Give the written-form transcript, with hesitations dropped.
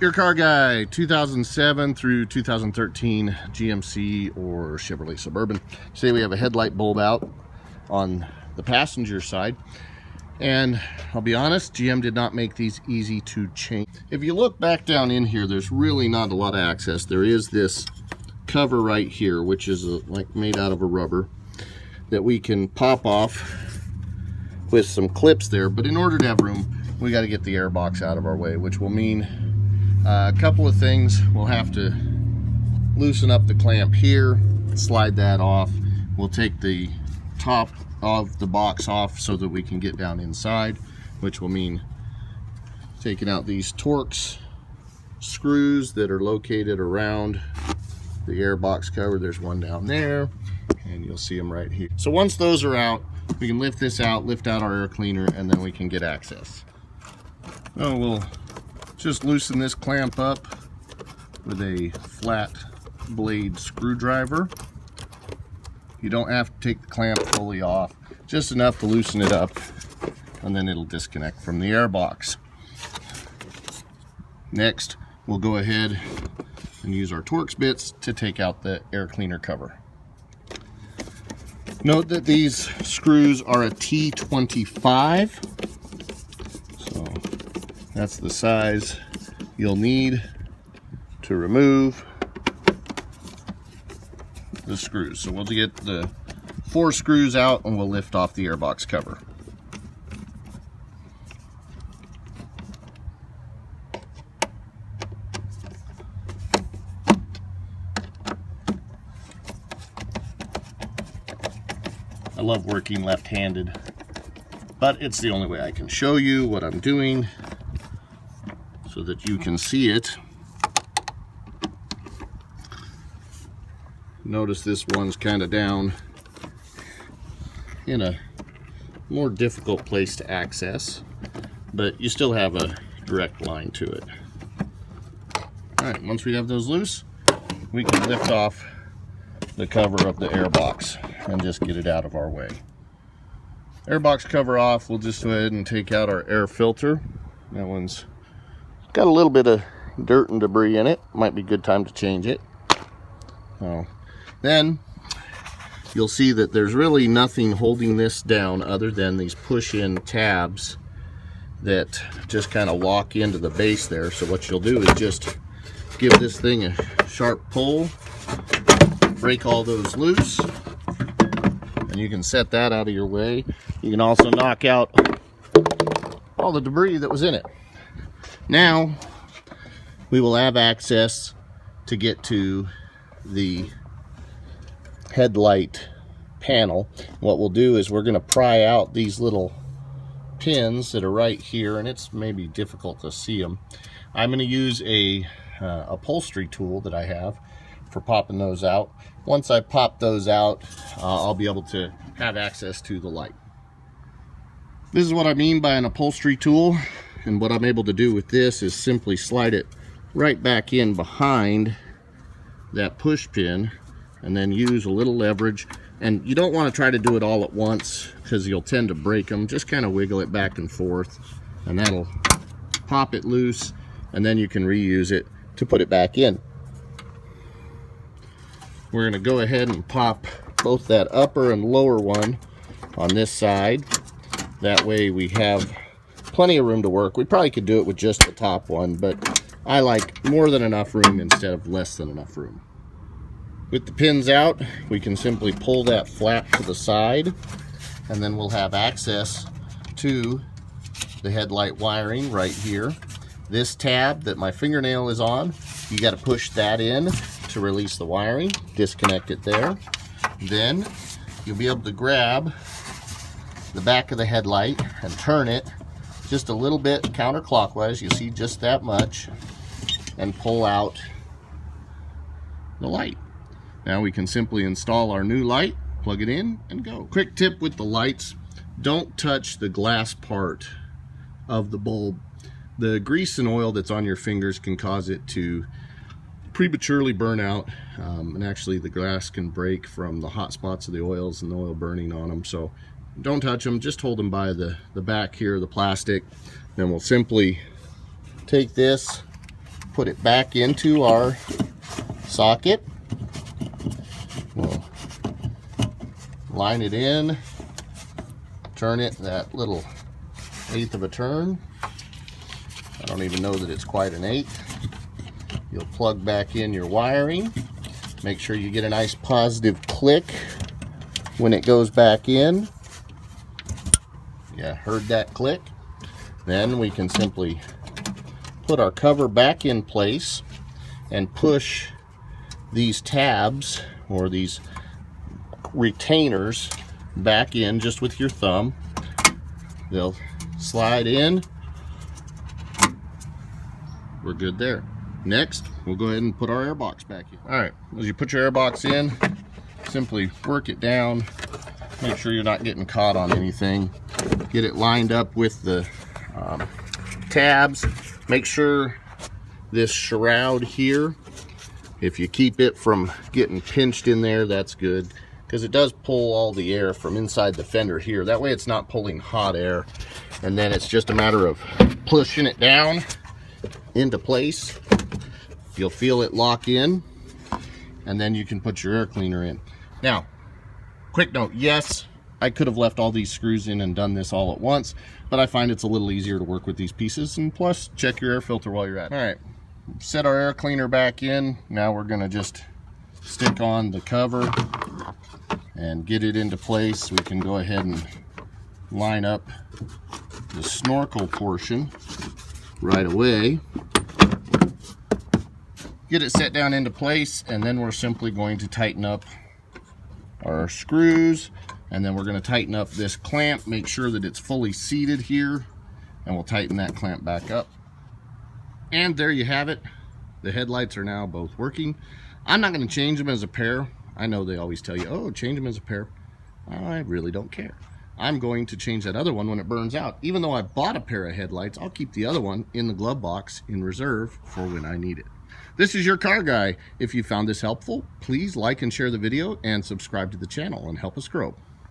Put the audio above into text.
Your car guy, 2007 through 2013 GMC or Chevrolet Suburban. Today we have a headlight bulb out on the passenger side, and I'll be honest, GM did not make these easy to change. If you look back down in here, there's really not a lot of access. There is this cover right here, which is like made out of a rubber that we can pop off with some clips there, but in order to have room, we got to get the airbox out of our way, which will mean a couple of things. We'll have to loosen up the clamp here, slide that off. We'll take the top of the box off so that we can get down inside, which will mean taking out these Torx screws that are located around the airbox cover. There's one down there, and you'll see them right here. So once those are out, we can lift this out, lift out our air cleaner, and then we can get access. So we'll just loosen this clamp up with a flat blade screwdriver. You don't have to take the clamp fully off, just enough to loosen it up, and then it'll disconnect from the airbox. Next, we'll go ahead and use our Torx bits to take out the air cleaner cover. Note that these screws are a T25, so that's the size you'll need to remove the screws. So we'll get the 4 screws out and we'll lift off the airbox cover. I love working left-handed, but it's the only way I can show you what I'm doing so that you can see it. Notice this one's kind of down in a more difficult place to access, but you still have a direct line to it. All right, once we have those loose, we can lift off the cover of the airbox and just get it out of our way. Airbox cover off, we'll just go ahead and take out our air filter. That one's got a little bit of dirt and debris in it. Might be a good time to change it. Then you'll see that there's really nothing holding this down other than these push-in tabs that just kind of lock into the base there. So what you'll do is just give this thing a sharp pull, break all those loose, and you can set that out of your way. You can also knock out all the debris that was in it. Now we will have access to get to the headlight panel. What we'll do is we're going to pry out these little pins that are right here, and it's maybe difficult to see them. I'm going to use a upholstery tool that I have for popping those out. Once I pop those out, I'll be able to have access to the light. This is what I mean by an upholstery tool, and what I'm able to do with this is simply slide it right back in behind that push pin and then use a little leverage. And you don't want to try to do it all at once because you'll tend to break them. Just kind of wiggle it back and forth, and that'll pop it loose, and then you can reuse it to put it back in. We're going to go ahead and pop both that upper and lower one on this side. That way we have plenty of room to work. We probably could do it with just the top one, but I like more than enough room instead of less than enough room. With the pins out, we can simply pull that flap to the side, and then we'll have access to the headlight wiring right here. This tab that my fingernail is on, you got to push that in to release the wiring, disconnect it there. Then you'll be able to grab the back of the headlight and turn it just a little bit counterclockwise. You see just that much, and pull out the light. Now we can simply install our new light, plug it in, and go. Quick tip with the lights: don't touch the glass part of the bulb. The grease and oil that's on your fingers can cause it to prematurely burn out, and actually the glass can break from the hot spots of the oils and the oil burning on them. So don't touch them, just hold them by the back here, the plastic. Then we'll simply take this, put it back into our socket. We'll line it in, turn it that little 1/8 of a turn. I don't even know that it's quite an 1/8. You'll plug back in your wiring. Make sure you get a nice positive click when it goes back in. Yeah, heard that click? Then we can simply put our cover back in place and push these tabs or these retainers back in just with your thumb. They'll slide in. We're good there. Next, we'll go ahead and put our airbox back in. All right, as you put your airbox in, simply work it down. Make sure you're not getting caught on anything. Get it lined up with the tabs. Make sure this shroud here, if you keep it from getting pinched in there, that's good, because it does pull all the air from inside the fender here. That way it's not pulling hot air, and then it's just a matter of pushing it down into place. You'll feel it lock in, and then you can put your air cleaner in. Now, quick note, yes, I could have left all these screws in and done this all at once, but I find it's a little easier to work with these pieces, and plus check your air filter while you're at it. All right, set our air cleaner back in. Now we're gonna just stick on the cover and get it into place. We can go ahead and line up the snorkel portion right away. Get it set down into place, and then we're simply going to tighten up our screws, and then we're going to tighten up this clamp, make sure that it's fully seated here, and we'll tighten that clamp back up. And there you have it. The headlights are now both working. I'm not going to change them as a pair. I know they always tell you, oh, change them as a pair. I really don't care. I'm going to change that other one when it burns out. Even though I bought a pair of headlights, I'll keep the other one in the glove box in reserve for when I need it. This is your car guy. If you found this helpful, please like and share the video and subscribe to the channel and help us grow.